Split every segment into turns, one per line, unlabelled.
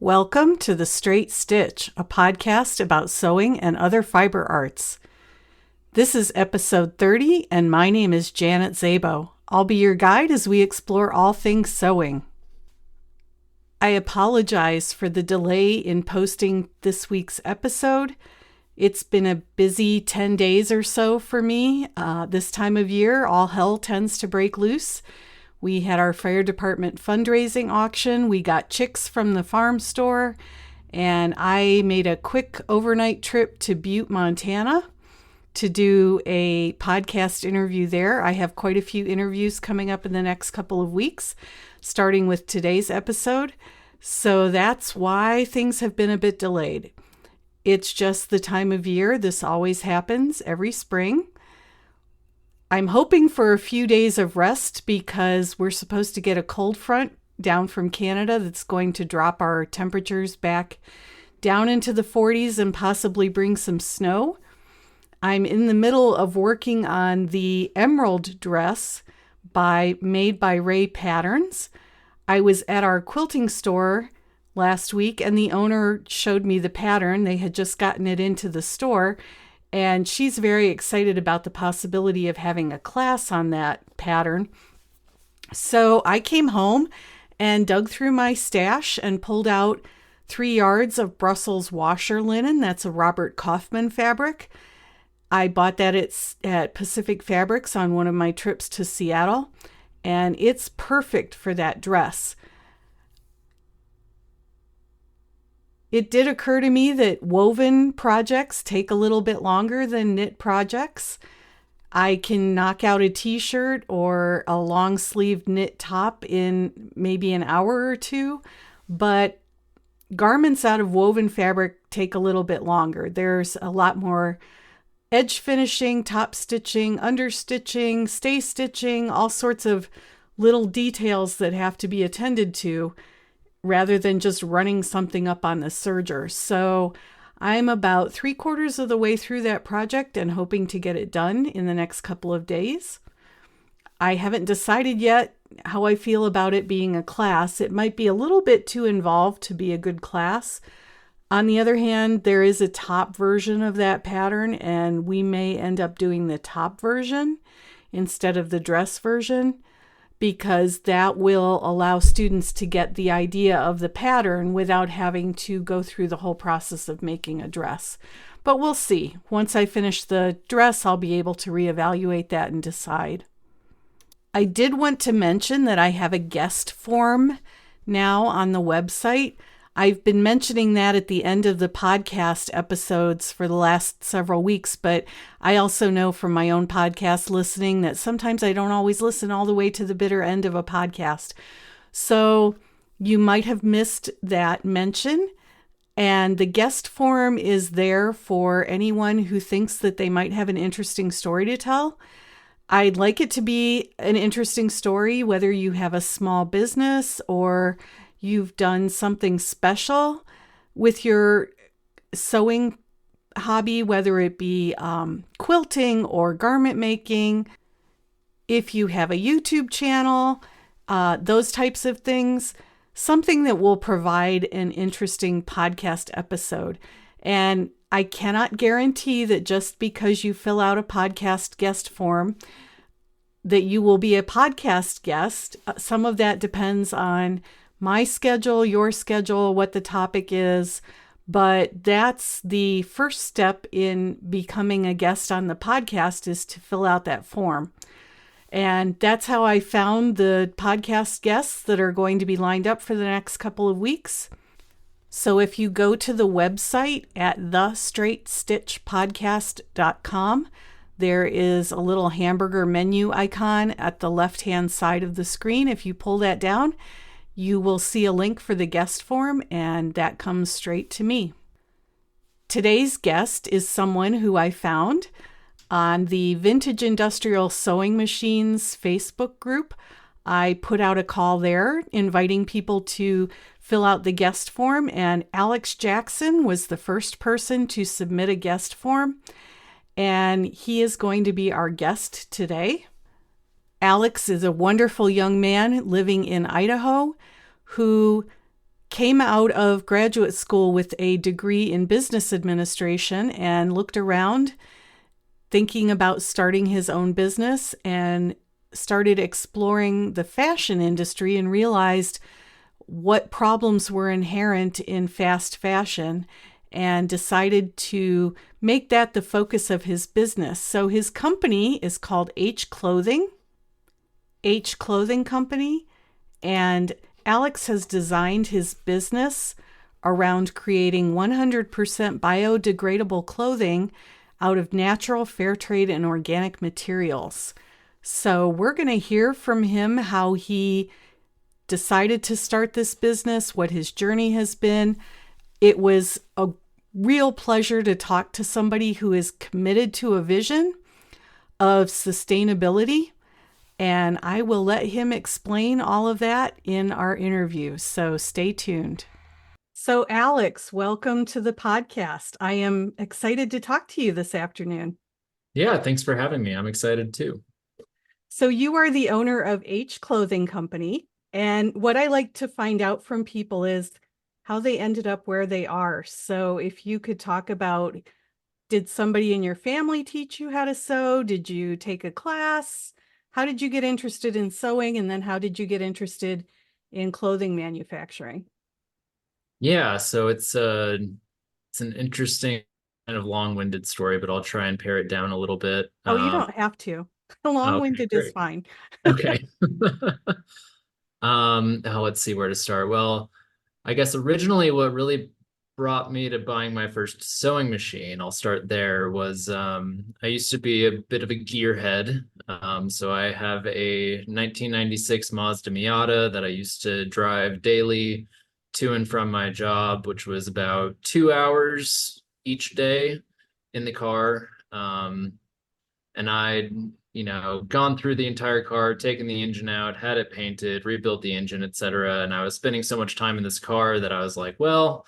Welcome to The Straight Stitch, a podcast about sewing and other fiber arts. This is episode 30, and my name is Janet Szabo. I'll be your guide as we explore all things sewing. I apologize for the delay in posting this week's episode. It's been a busy 10 days or so for me. This time of year, all hell tends to break loose. We had our fire department fundraising auction. We got chicks from the farm store, and I made a quick overnight trip to Butte, Montana to do a podcast interview there. I have quite a few interviews coming up in the next couple of weeks, starting with today's episode. So that's why things have been a bit delayed. It's just the time of year. This always happens every spring. I'm hoping for a few days of rest because we're supposed to get a cold front down from Canada that's going to drop our temperatures back down into the 40s and possibly bring some snow. I'm in the middle of working on the emerald dress made by Ray Patterns. I was at our quilting store last week and the owner showed me the pattern. They had just gotten it into the store. And she's very excited about the possibility of having a class on that pattern. So I came home and dug through my stash and pulled out 3 yards of Brussels washer linen. That's a Robert Kaufman fabric. I bought that at Pacific Fabrics on one of my trips to Seattle. And it's perfect for that dress. It did occur to me that woven projects take a little bit longer than knit projects. I can knock out a t-shirt or a long-sleeved knit top in maybe an hour or two, but garments out of woven fabric take a little bit longer. There's a lot more edge finishing, top stitching, understitching, stay stitching, all sorts of little details that have to be attended to, rather than just running something up on the serger. So I'm about 3/4 of the way through that project and hoping to get it done in the next couple of days. I haven't decided yet how I feel about it being a class. It might be a little bit too involved to be a good class. On the other hand, there is a top version of that pattern, and we may end up doing the top version instead of the dress version, because that will allow students to get the idea of the pattern without having to go through the whole process of making a dress. But we'll see. Once I finish the dress, I'll be able to reevaluate that and decide. I did want to mention that I have a guest form now on the website. I've been mentioning that at the end of the podcast episodes for the last several weeks, but I also know from my own podcast listening that sometimes I don't always listen all the way to the bitter end of a podcast. So you might have missed that mention, and the guest form is there for anyone who thinks that they might have an interesting story to tell. I'd like it to be an interesting story, whether you have a small business or you've done something special with your sewing hobby, whether it be quilting or garment making. If you have a YouTube channel, those types of things, something that will provide an interesting podcast episode. And I cannot guarantee that just because you fill out a podcast guest form that you will be a podcast guest. Some of that depends on my schedule, your schedule, what the topic is, but that's the first step in becoming a guest on the podcast, is to fill out that form. And that's how I found the podcast guests that are going to be lined up for the next couple of weeks. So if you go to the website at thestraightstitchpodcast.com, there is a little hamburger menu icon at the left-hand side of the screen. If you pull that down, you will see a link for the guest form, and that comes straight to me. Today's guest is someone who I found on the Vintage Industrial Sewing Machines Facebook group. I put out a call there inviting people to fill out the guest form, and Alex Jackson was the first person to submit a guest form, and he is going to be our guest today. Alex is a wonderful young man living in Idaho who came out of graduate school with a degree in business administration and looked around thinking about starting his own business and started exploring the fashion industry and realized what problems were inherent in fast fashion and decided to make that the focus of his business. So his company is called H Clothing Company, and Alex has designed his business around creating 100% biodegradable clothing out of natural, fair trade, and organic materials. So we're going to hear from him how he decided to start this business, what his journey has been. It was a real pleasure to talk to somebody who is committed to a vision of sustainability, and I will let him explain all of that in our interview. So stay tuned. So, Alex, welcome to the podcast. I am excited to talk to you this afternoon.
Yeah, thanks for having me. I'm excited too.
So, you are the owner of H Clothing Company. And what I like to find out from people is how they ended up where they are. So, if you could talk about, did somebody in your family teach you how to sew? Did you take a class? How did you get interested in sewing? And then how did you get interested in clothing manufacturing?
Yeah, so it's an interesting kind of long-winded story, but I'll try and pare it down a little bit.
Oh, you don't have to.
Okay,
Long-winded is
great.
fine.
Okay. Let's see where to start. Well, I guess originally what really brought me to buying my first sewing machine, I'll start there, was I used to be a bit of a gearhead. So I have a 1996 Mazda Miata that I used to drive daily to and from my job, which was about 2 hours each day in the car. And I'd, gone through the entire car, taken the engine out, had it painted, rebuilt the engine, etc. And I was spending so much time in this car that I was like, well,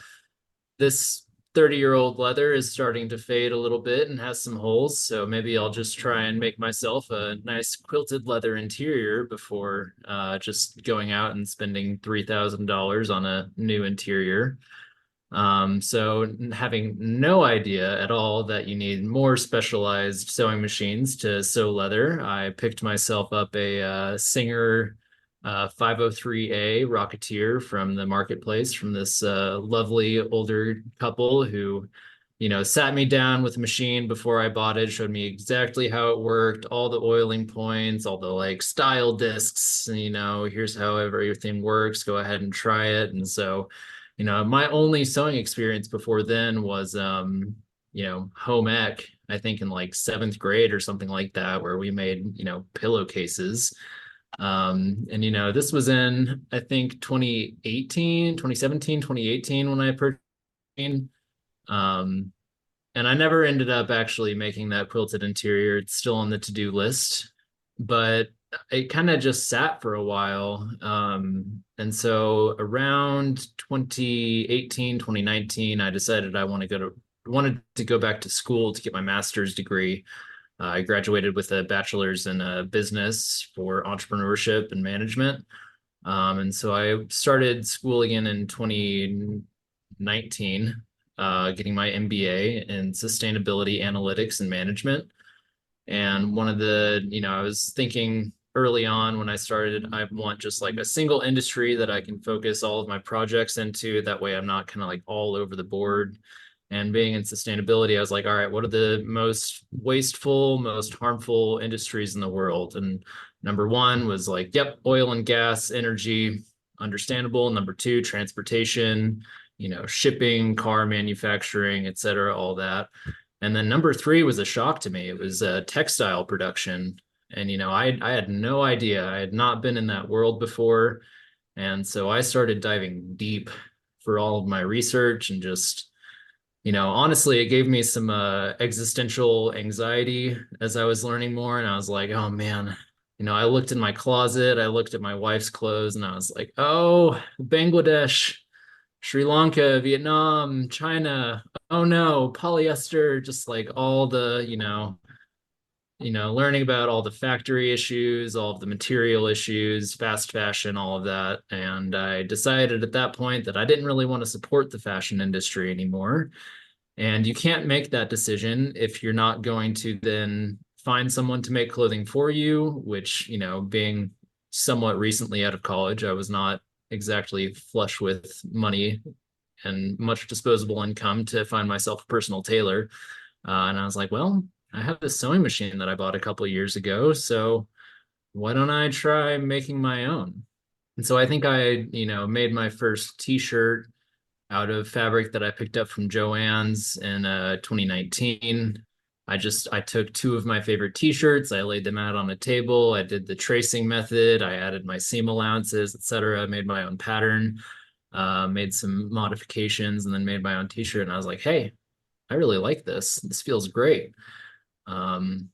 this 30-year-old leather is starting to fade a little bit and has some holes. So maybe I'll just try and make myself a nice quilted leather interior before just going out and spending $3,000 on a new interior. So having no idea at all that you need more specialized sewing machines to sew leather, I picked myself up a Singer 503A Rocketeer from the marketplace from this lovely older couple who, sat me down with a machine before I bought it, showed me exactly how it worked, all the oiling points, all the like style discs, and, here's how everything works. Go ahead and try it. And so my only sewing experience before then was, home ec, I think in like seventh grade or something like that, where we made, pillowcases. And, this was in, I think, 2018 when I purchased. Um, and I never ended up actually making that quilted interior. It's still on the to-do list, but it kind of just sat for a while. And so around 2018, 2019, I decided I wanted to go back to school to get my master's degree. I graduated with a bachelor's in business for entrepreneurship and management. And so I started school again in 2019, getting my MBA in sustainability analytics and management. And one of the, I was thinking early on when I started, I want just like a single industry that I can focus all of my projects into. That way I'm not kind of like all over the board. And being in sustainability, I was like, all right, what are the most wasteful, most harmful industries in the world? And number one was like, yep, oil and gas, energy, understandable. Number two, transportation, shipping, car manufacturing, et cetera, all that. And then number three was a shock to me. It was textile production. And, I had no idea. I had not been in that world before. And so I started diving deep for all of my research and just, honestly, it gave me some existential anxiety as I was learning more. And I was like, oh man, I looked in my closet, I looked at my wife's clothes, and I was like, oh, Bangladesh, Sri Lanka, Vietnam, China, oh no, polyester, just like all the, learning about all the factory issues, all of the material issues, fast fashion, all of that. And I decided at that point that I didn't really want to support the fashion industry anymore. And you can't make that decision if you're not going to then find someone to make clothing for you, which, being somewhat recently out of college, I was not exactly flush with money and much disposable income to find myself a personal tailor. And I was like, well, I have this sewing machine that I bought a couple of years ago, so why don't I try making my own? And so I think made my first t-shirt out of fabric that I picked up from Joann's in 2019. I took two of my favorite t-shirts, I laid them out on a table, I did the tracing method, I added my seam allowances, etc., made my own pattern, made some modifications, and then made my own t-shirt. And I was like, hey, I really like this. This feels great. Um,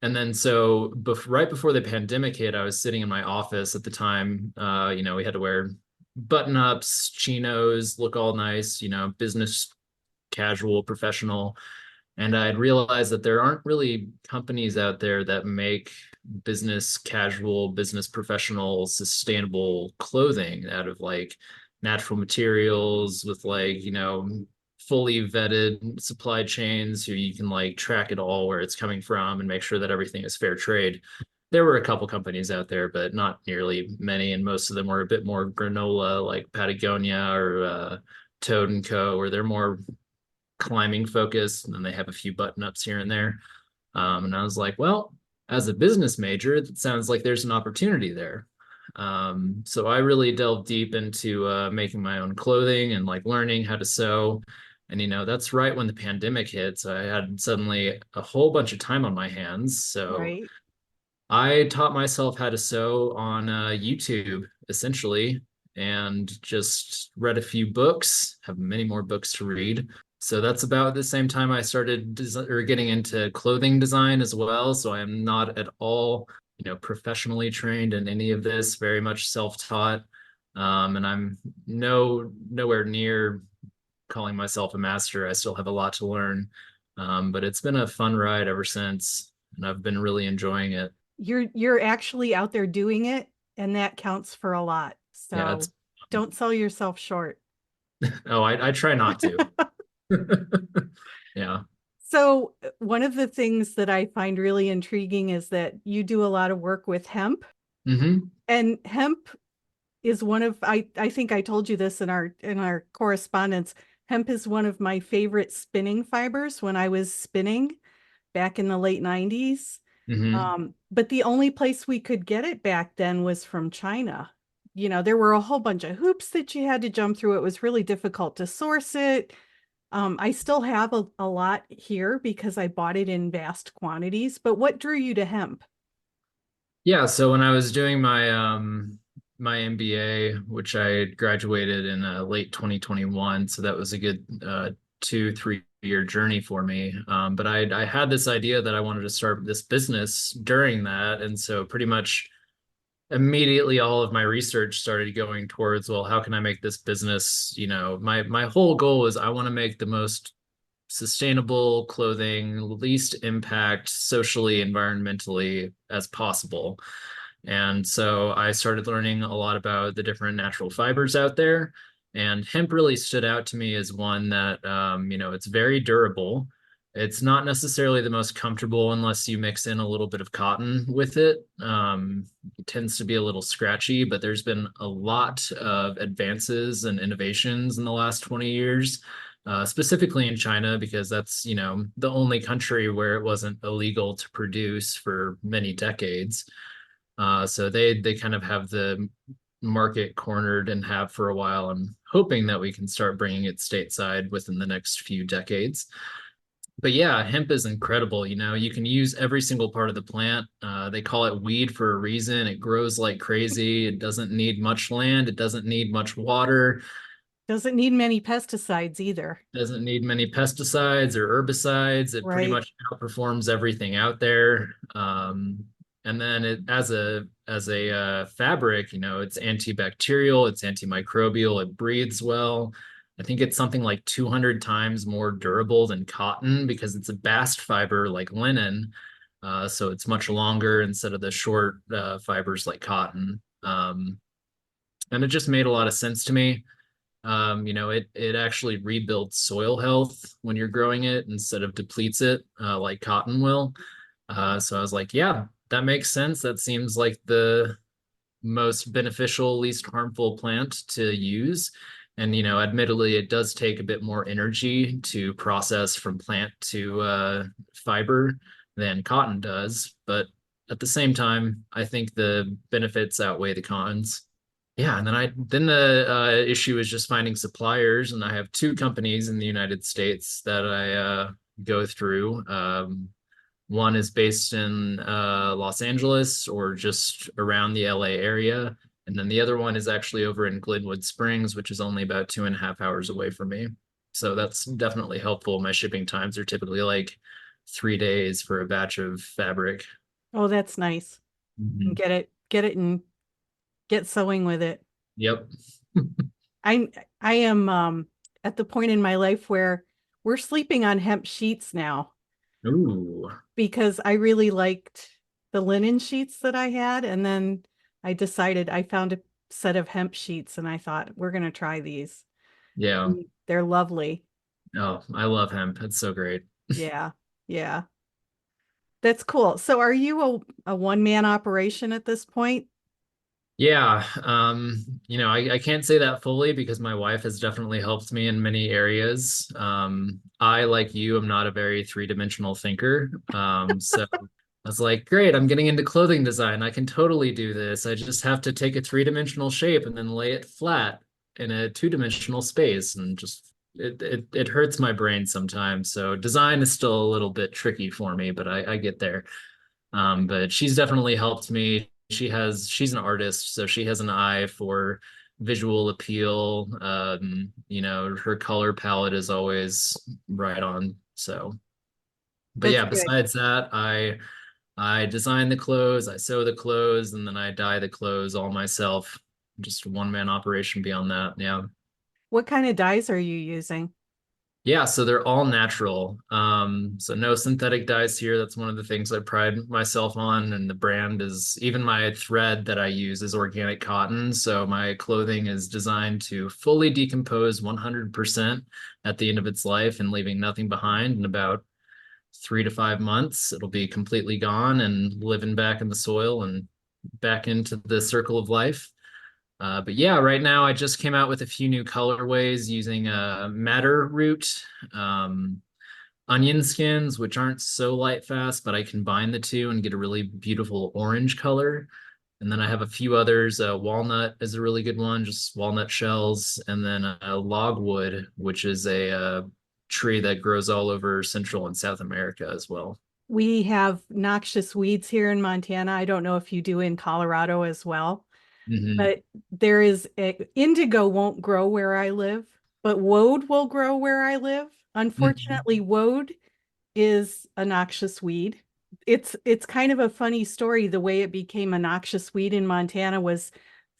and then so right before the pandemic hit, I was sitting in my office at the time. We had to wear button ups, chinos, look all nice, business casual, professional. And I'd realized that there aren't really companies out there that make business casual, business professional, sustainable clothing out of like natural materials with like, fully vetted supply chains so you can like track it all where it's coming from and make sure that everything is fair trade. There were a couple companies out there, but not nearly many, and most of them were a bit more granola, like Patagonia or Toad and Co., where they're more climbing focused, and then they have a few button ups here and there. And I was like, well, as a business major, it sounds like there's an opportunity there. So I really delved deep into making my own clothing and like learning how to sew. And that's right when the pandemic hit. So I had suddenly a whole bunch of time on my hands. So
Right.
I taught myself how to sew on YouTube, essentially, and just read a few books, have many more books to read. So that's about the same time I started getting into clothing design as well. So I am not at all, professionally trained in any of this, very much self-taught. And I'm nowhere near calling myself a master. I still have a lot to learn. But it's been a fun ride ever since, and I've been really enjoying it.
You're actually out there doing it, and that counts for a lot.
Yeah,
So don't sell yourself short.
I try not to. Yeah.
So one of the things that I find really intriguing is that you do a lot of work with hemp.
Hmm.
And hemp is one of I think I told you this in our correspondence. Hemp is one of my favorite spinning fibers when I was spinning back in the late 90s.
Hmm.
But the only place we could get it back then was from China. There were a whole bunch of hoops that you had to jump through. It was really difficult to source it. I still have a lot here because I bought it in vast quantities. But what drew you to hemp?
Yeah, so when I was doing my MBA, which I graduated in late 2021, so that was a good 2, 3 year journey for me. But I had this idea that I wanted to start this business during that, and so pretty much immediately all of my research started going towards, well, how can I make this business? My whole goal is I want to make the most sustainable clothing, least impact socially, environmentally as possible. And so I started learning a lot about the different natural fibers out there. And hemp really stood out to me as one that, it's very durable. It's not necessarily the most comfortable unless you mix in a little bit of cotton with it. It tends to be a little scratchy, but there's been a lot of advances and innovations in the last 20 years, specifically in China, because that's, the only country where it wasn't illegal to produce for many decades. So they kind of have the market cornered and have for a while. I'm hoping that we can start bringing it stateside within the next few decades. But yeah, hemp is incredible. You can use every single part of the plant. They call it weed for a reason. It grows like crazy. It doesn't need much land. It doesn't need much water.
Doesn't need many pesticides either.
Doesn't need many pesticides or herbicides. It pretty
Right.
much outperforms everything out there. And then as a fabric, it's antibacterial, it's antimicrobial, it breathes well. I think it's something like 200 times more durable than cotton because it's a bast fiber like linen. So it's much longer instead of the short fibers like cotton. And it just made a lot of sense to me. It actually rebuilds soil health when you're growing it instead of depletes it like cotton will. So I was like, yeah, that makes sense. That seems like the most beneficial, least harmful plant to use. And, admittedly, it does take a bit more energy to process from plant to fiber than cotton does. But at the same time, I think the benefits outweigh the cons. Yeah, and then the issue is just finding suppliers, and I have two companies in the United States that I go through. One is based in Los Angeles or just around the LA area. And then the other one is actually over in Glenwood Springs, which is only about 2.5 hours away from me. So that's definitely helpful. My shipping times are typically like 3 days for a batch of fabric.
Oh, that's nice. And
Mhm.
get it and get sewing with it.
Yep.
I I am at the point in my life where we're sleeping on hemp sheets now
Ooh,
because I really liked the linen sheets that I had, and then I decided I found a set of hemp sheets and I thought we're going to try these.
yeah.
They're lovely.
Oh, I love hemp. It's so great.
Yeah. Yeah. That's cool. So are you a one-man operation at this point?
Yeah, I can't say that fully because my wife has definitely helped me in many areas. I, like you, am not a very three-dimensional thinker. So I was like, great, I'm getting into clothing design. I can totally do this. I just have to take a three-dimensional shape and then lay it flat in a two-dimensional space, and just it hurts my brain sometimes. So design is still a little bit tricky for me, but I get there. But she's definitely helped me. She's an artist, so she has an eye for visual appeal. Her color palette is always right on. So, but
That's
yeah,
good.
besides that, I design the clothes, I sew the clothes, and then I dye the clothes all myself. Just a one man operation beyond that. Yeah.
What kind of dyes are you using?
Yeah, so they're all natural. So no synthetic dyes here. That's one of the things I pride myself on. And the brand is even my thread that I use is organic cotton. So my clothing is designed to fully decompose 100% at the end of its life and leaving nothing behind in about 3 to 5 months. It'll be completely gone and living back in the soil and back into the circle of life. But yeah, right now I just came out with a few new colorways using madder root, um, onion skins, which aren't so light fast, but I combine the two and get a really beautiful orange color. And then I have a few others. Walnut is a really good one, just walnut shells, and then logwood, which is a tree that grows all over Central and South America as well.
We have noxious weeds here in Montana. I don't know if you do in Colorado as well,
Hmm.
but indigo won't grow where I live, but woad will grow where I live.
Hmm.
Unfortunately, woad is a noxious weed. It's kind of a funny story. The way it became a noxious weed in Montana was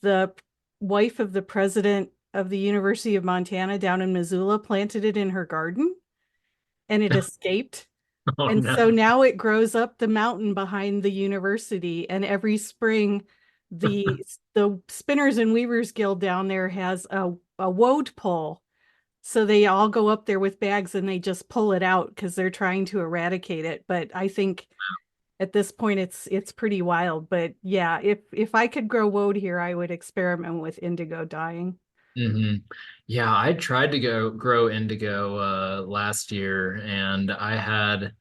the wife of the president of the University of Montana down in Missoula planted it in her garden and it escaped.
Oh
And
no.
so now it grows up the mountain behind the university. And every spring, the Spinners and Weavers Guild down there has a woad pull. So they all go up there with bags and they just pull it out because they're trying to eradicate it. But I think at this point it's pretty wild. But yeah, if I could grow woad here, I would experiment with indigo dyeing.
Hmm. Yeah, I tried to go grow indigo last year, and I had, I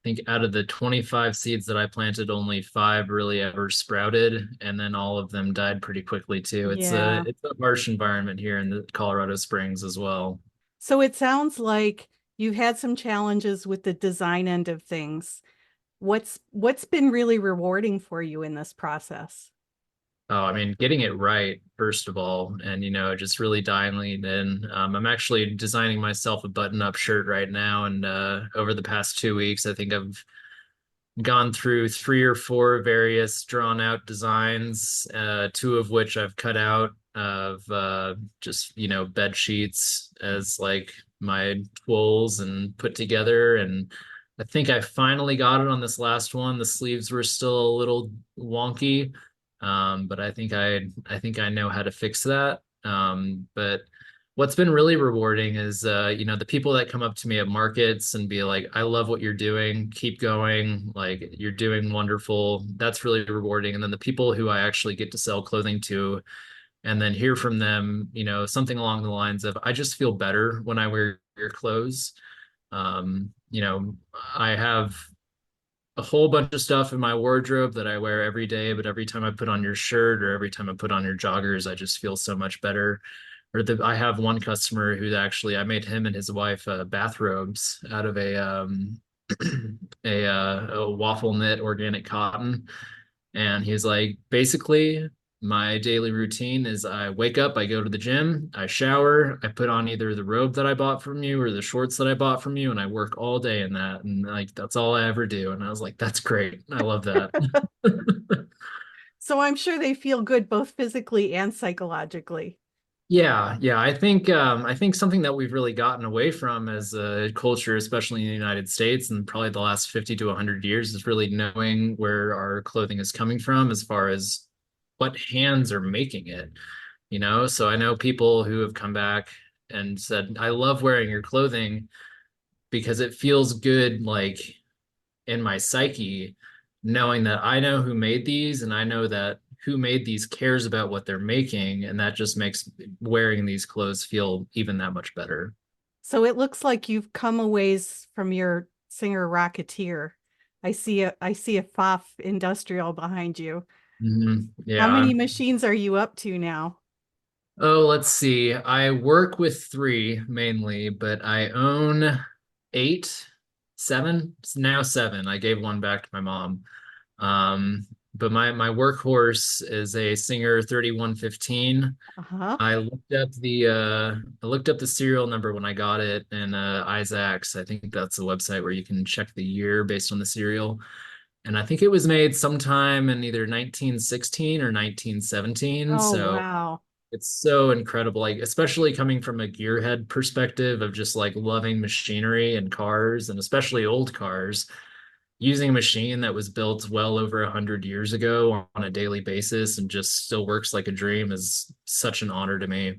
think out of the 25 seeds that I planted, only five really ever sprouted, and then all of them died pretty quickly too.
Yeah.
It's a harsh environment here in the Colorado Springs as well.
So it sounds like you've had some challenges with the design end of things. What's been really rewarding for you in this process?
Oh, I mean, getting it right, first of all, and just really dialing it in. I'm actually designing myself a button-up shirt right now, and over the past 2 weeks, I think I've gone through three or four various drawn out designs, two of which I've cut out of just, bed sheets as like my twills and put together. And I think I finally got it on this last one. The sleeves were still a little wonky, but I think I know how to fix that. But what's been really rewarding is the people that come up to me at markets and be like, "I love what you're doing. Keep going. Like you're doing wonderful." That's really rewarding. And then the people who I actually get to sell clothing to and then hear from them, something along the lines of, "I just feel better when I wear your clothes." I have a whole bunch of stuff in my wardrobe that I wear every day, but every time I put on your shirt or every time I put on your joggers, I just feel so much better. I have one customer who actually I made him and his wife bathrobes out of a waffle knit organic cotton, and he's like, basically, my daily routine is I wake up, I go to the gym, I shower, I put on either the robe that I bought from you or the shorts that I bought from you, and I work all day in that. And like, that's all I ever do. And I was like, that's great. I love that.
So I'm sure they feel good both physically and psychologically.
Yeah. I think something that we've really gotten away from as a culture, especially in the United States, and probably the last 50 to 100 years, is really knowing where our clothing is coming from as far as what hands are making it. So I know people who have come back and said, "I love wearing your clothing because it feels good, like in my psyche, knowing that I know who made these and I know that who made these cares about what they're making, and that just makes wearing these clothes feel even that much better."
So it looks like you've come a ways from your Singer Rocketeer. I see a Pfaff industrial behind you. How
Yeah.
many machines are you up to now?
Oh, let's see. I work with three mainly, but I own eight, seven. It's now seven. I gave one back to my mom. But my workhorse is a Singer 3115.
Uh-huh.
I looked up the serial number when I got it in Isaac's. I think that's the website where you can check the year based on the serial. And I think it was made sometime in either 1916 or 1917.
Oh,
So
wow.
it's so incredible, like especially coming from a gearhead perspective of just like loving machinery and cars, and especially old cars. Using a machine that was built well over 100 years ago on a daily basis and just still works like a dream is such an honor to me.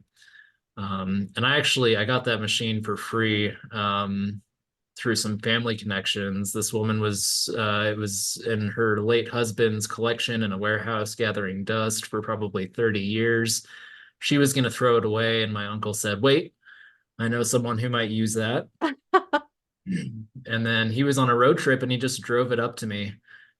And I got that machine for free through some family connections. This woman was it was in her late husband's collection in a warehouse gathering dust for probably 30 years. She was going to throw it away, and my uncle said, "Wait, I know someone who might use that." And then he was on a road trip and he just drove it up to me.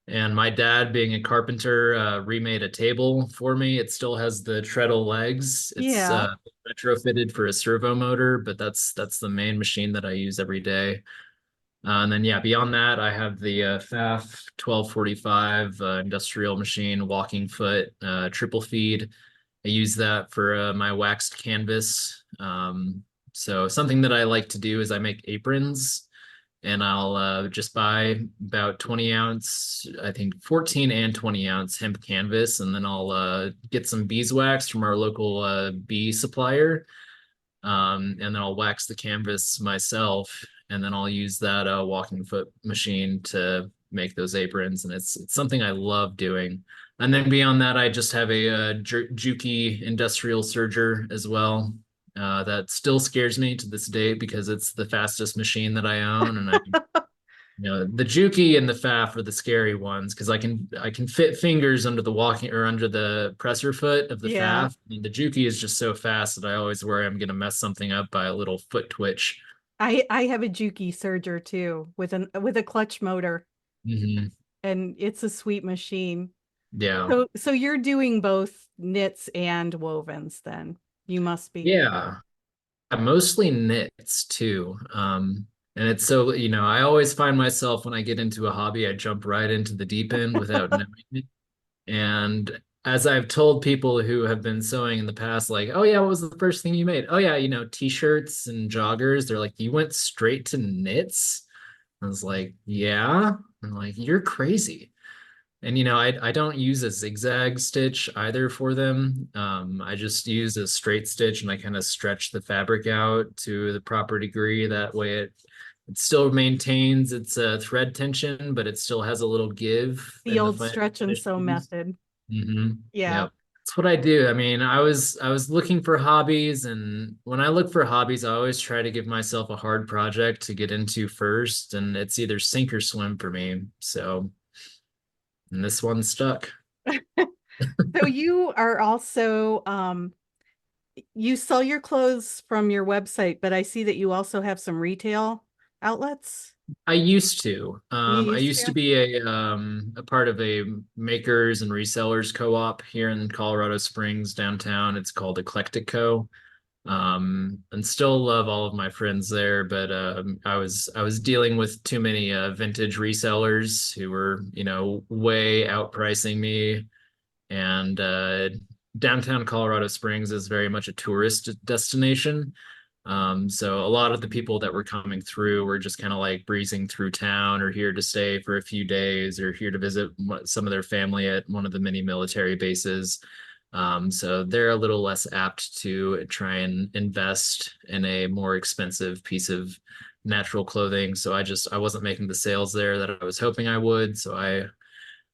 And my dad, being a carpenter, remade a table for me. It still has the treadle legs. It's
Yeah.
retrofitted for a servo motor, but that's the main machine that I use every day. And then yeah, beyond that, I have the FAF 1245 industrial machine, walking foot, triple feed. I use that for my waxed canvas. So something that I like to do is I make aprons, and I'll just buy about 20 ounce, I think 14 and 20 ounce hemp canvas, and then I'll get some beeswax from our local bee supplier, and then I'll wax the canvas myself, and then I'll use that walking foot machine to make those aprons, and it's something I love doing. And then beyond that, I just have a, Juki industrial serger as well. That still scares me to this day because it's the fastest machine that I own, and the Juki and the FAF are the scary ones because I can fit fingers under the walking or under the presser foot of the
Yeah.
FAF. And the Juki is just so fast that I always worry I'm gonna mess something up by a little foot twitch.
I have a Juki Surger too with a clutch motor,
Hmm.
and it's a sweet machine.
Yeah.
So you're doing both knits and wovens then. You must be.
Yeah. Mostly knits too. And it's so, I always find myself when I get into a hobby, I jump right into the deep end without knowing it. And as I've told people who have been sewing in the past, like, "Oh yeah, what was the first thing you made?" "Oh yeah, t-shirts and joggers." They're like, "You went straight to knits?" I was like, "Yeah." I'm like, "You're crazy." And I don't use a zigzag stitch either for them. I just use a straight stitch and I kind of stretch the fabric out to the proper degree. That way it still maintains its thread tension, but it still has a little give
The
in the
old stretch and
finished
sew
piece.
method.
Mm-hmm.
Yeah.
Yep. That's what I do. I mean, I was looking for hobbies, and when I look for hobbies, I always try to give myself a hard project to get into first, and it's either sink or swim for me. So, and this one stuck.
So you are also you sell your clothes from your website, but I see that you also have some retail outlets.
I used to.
You
I
used
used to
to?
be a part of a makers and resellers co-op here in Colorado Springs downtown. It's called Eclectic Co. And still love all of my friends there, but I was dealing with too many vintage resellers who were, way outpricing me. And downtown Colorado Springs is very much a tourist destination. So a lot of the people that were coming through were just kind of like breezing through town or here to stay for a few days or here to visit some of their family at one of the mini military bases. So they're a little less apt to try and invest in a more expensive piece of natural clothing. So I wasn't making the sales there that I was hoping I would. So I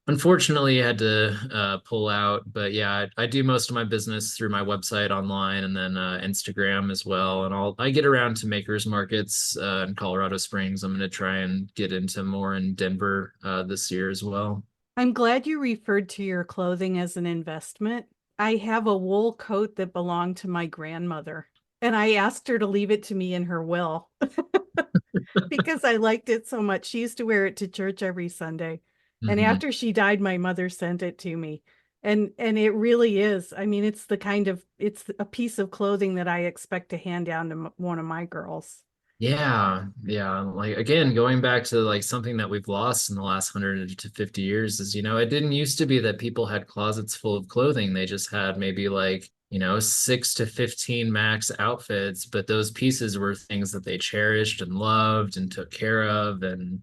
unfortunately had to pull out. But yeah, I do most of my business through my website online and then Instagram as well. And I get around to makers markets in Colorado Springs. I'm going to try and get into more in Denver this year as well.
I'm glad you referred to your clothing as an investment. I have a wool coat that belonged to my grandmother, and I asked her to leave it to me in her will because I liked it so much. She used to wear it to church every Sunday. And
Mhm.
after she died, my mother sent it to me. And it really is. I mean, it's a piece of clothing that I expect to hand down to one of my girls.
Yeah, yeah. Like again, going back to like something that we've lost in the last 100 to 50 years is, it didn't used to be that people had closets full of clothing. They just had maybe like, 6 to 15 max outfits, but those pieces were things that they cherished and loved and took care of. And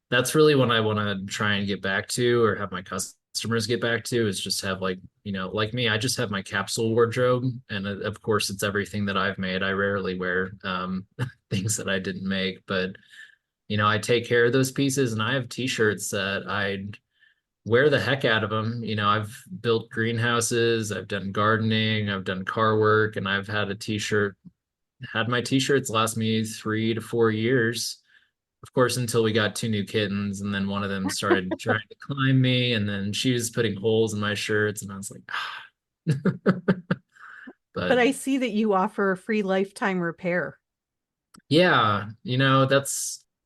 that's really what I want to try and get back to or have my customers get back to is just have like, like me, I just have my capsule wardrobe. And of course, it's everything that I've made. I rarely wear things that I didn't make, but, I take care of those pieces and I have t-shirts that I wear the heck out of them. I've built greenhouses, I've done gardening, I've done car work, and I've had my t-shirts last me 3 to 4 years, of course, until we got two new kittens, and then one of them started trying to climb me, and then she was putting holes in my shirts, and I was like,
But
but
I see that you offer a free lifetime repair.
yeah,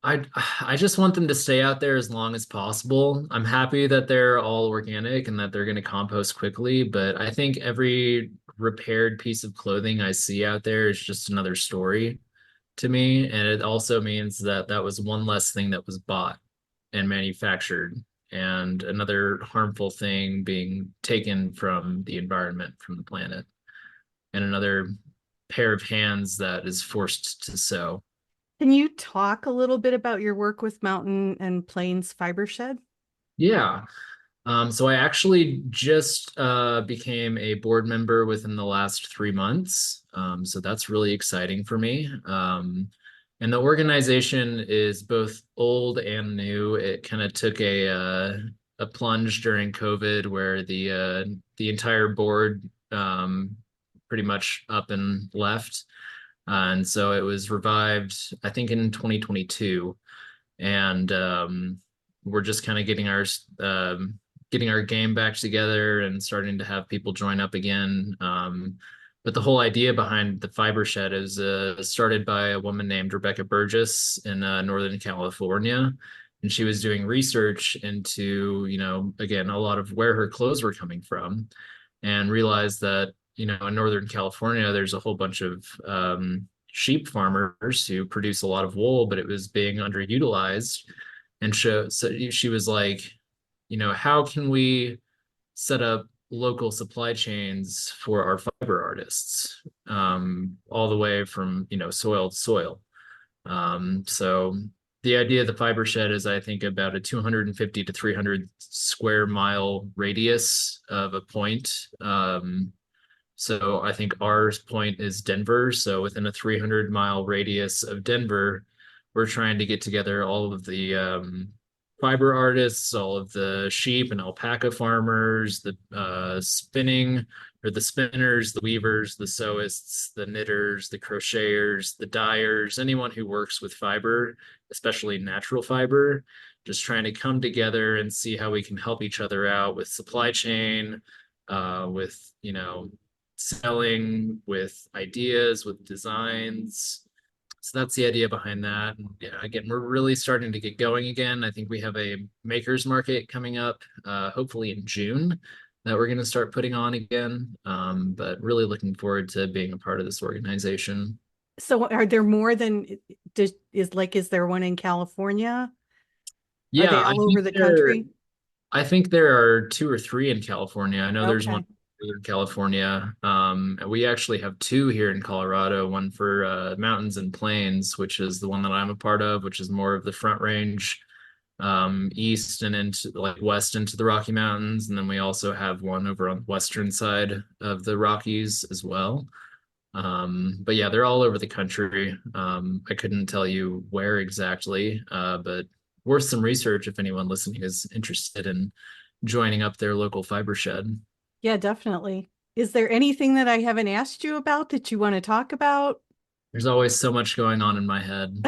I just want them to stay out there as long as possible. I'm happy that they're all organic and that they're going to compost quickly, but I think every repaired piece of clothing I see out there is just another story to me, and it also means that that was one less thing that was bought and manufactured, and another harmful thing being taken from the environment, from the planet, and another pair of hands that is forced to sew.
Can you talk a little bit about your work with Mountain and Plains Fiber Shed?
Yeah. So I actually just became a board member within the last 3 months. So that's really exciting for me. And the organization is both old and new. It kind of took a plunge during COVID where the entire board pretty much up and left. And so it was revived, I think, in 2022. And we're just kind of getting our game back together and starting to have people join up again. But the whole idea behind the fiber shed is started by a woman named Rebecca Burgess in Northern California. And she was doing research into, again, a lot of where her clothes were coming from, and realized that, in Northern California, there's a whole bunch of sheep farmers who produce a lot of wool, but it was being underutilized. And so she was like, how can we set up local supply chains for our fiber artists, all the way from, soil to soil. So the idea of the fiber shed is, I think, about a 250 to 300 square mile radius of a point. So I think our point is Denver. So within a 300-mile radius of Denver, we're trying to get together all of the fiber artists, all of the sheep and alpaca farmers, the spinning or the spinners, the weavers, the sewists, the knitters, the crocheters, the dyers, anyone who works with fiber, especially natural fiber, just trying to come together and see how we can help each other out with supply chain, with, selling, with ideas, with designs. So that's the idea behind that. And yeah, again, we're really starting to get going again. I think we have a makers market coming up, hopefully in June, that we're going to start putting on again. But really looking forward to being a part of this organization.
So are there more than is there one in California? Are
Yeah,
they all over the country?
I think there are two or three in California. I know there's one
Okay.
in California. And we actually have two here in Colorado, one for mountains and plains, which is the one that I'm a part of, which is more of the Front Range, east and into like west into the Rocky Mountains. And then we also have one over on the western side of the Rockies as well. But yeah, they're all over the country. I couldn't tell you where exactly, but worth some research if anyone listening is interested in joining up their local fiber shed.
Yeah, definitely. Is there anything that I haven't asked you about that you want to talk about?
There's always so much going on in my head.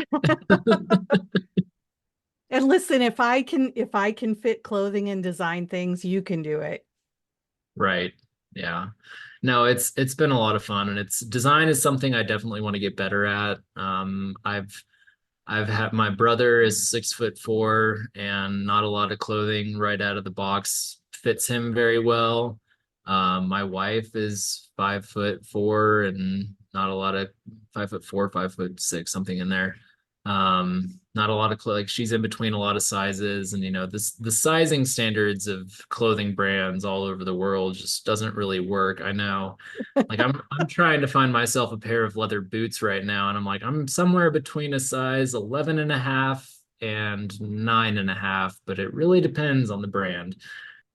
And listen, if I can fit clothing and design things, you can do it.
Right. Yeah. No, it's been a lot of fun, and it's design is something I definitely want to get better at. I've had my brother is 6'4", and not a lot of clothing right out of the box fits him very well. My wife is 5'4", and not a lot of 5'4", 5'6", something in there. Not a lot of like she's in between a lot of sizes, and the sizing standards of clothing brands all over the world just doesn't really work. I know. Like I'm trying to find myself a pair of leather boots right now, and I'm like, I'm somewhere between a size 11 and a half and 9.5, but it really depends on the brand.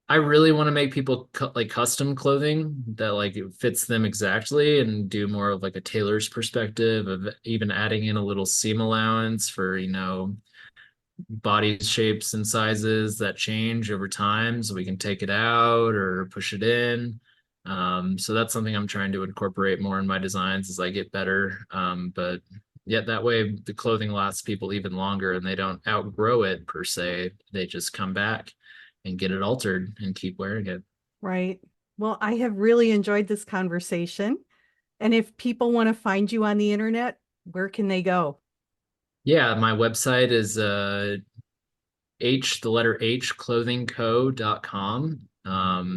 I really want to make people like custom clothing that like it fits them exactly, and do more of like a tailor's perspective of even adding in a little seam allowance for, body shapes and sizes that change over time, so we can take it out or push it in. So that's something I'm trying to incorporate more in my designs as I get better. But yet that way the clothing lasts people even longer, and they don't outgrow it per se. They just come back and get it altered and keep wearing it.
Right. Well, I have really enjoyed this conversation. And if people want to find you on the internet, where can they go?
Yeah, my website is the letter H clothingco.com.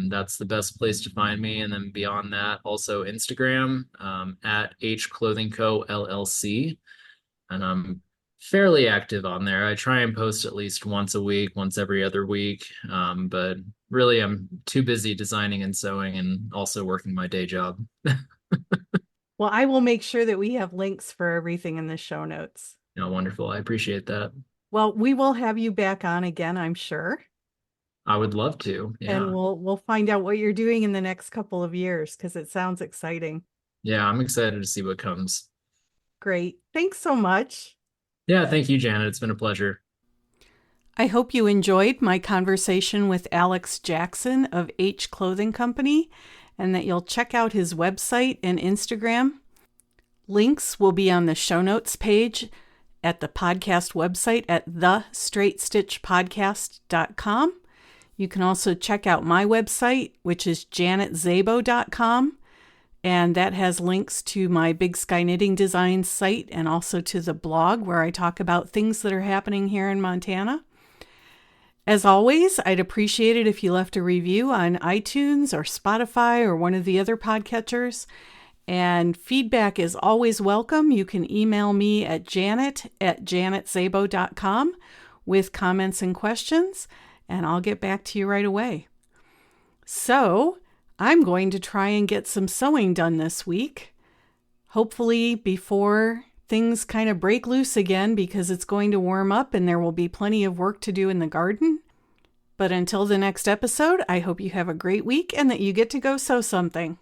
That's the best place to find me. And then beyond that, also Instagram, at H Clothing Co. LLC. And I'm fairly active on there. I try and post at least once a week, once every other week. But really, I'm too busy designing and sewing and also working my day job.
Well, I will make sure that we have links for everything in the show notes.
Wonderful. I appreciate that.
Well, we will have you back on again, I'm sure.
I would love to.
And
Yeah.
we'll find out what you're doing in the next couple of years because it sounds exciting.
Yeah, I'm excited to see what comes.
Great. Thanks so much.
Yeah, thank you, Janet. It's been a pleasure.
I hope you enjoyed my conversation with Alex Jackson of H Clothing Company, and that you'll check out his website and Instagram. Links will be on the show notes page at the podcast website at thestraightstitchpodcast.com. You can also check out my website, which is janetzabo.com, and that has links to my Big Sky Knitting Designs site and also to the blog where I talk about things that are happening here in Montana. As always, I'd appreciate it if you left a review on iTunes or Spotify or one of the other podcatchers. And feedback is always welcome. You can email me at janet@janetzabo.com with comments and questions, and I'll get back to you right away. So, I'm going to try and get some sewing done this week, hopefully before things kind of break loose again, because it's going to warm up and there will be plenty of work to do in the garden. But until the next episode, I hope you have a great week and that you get to go sew something.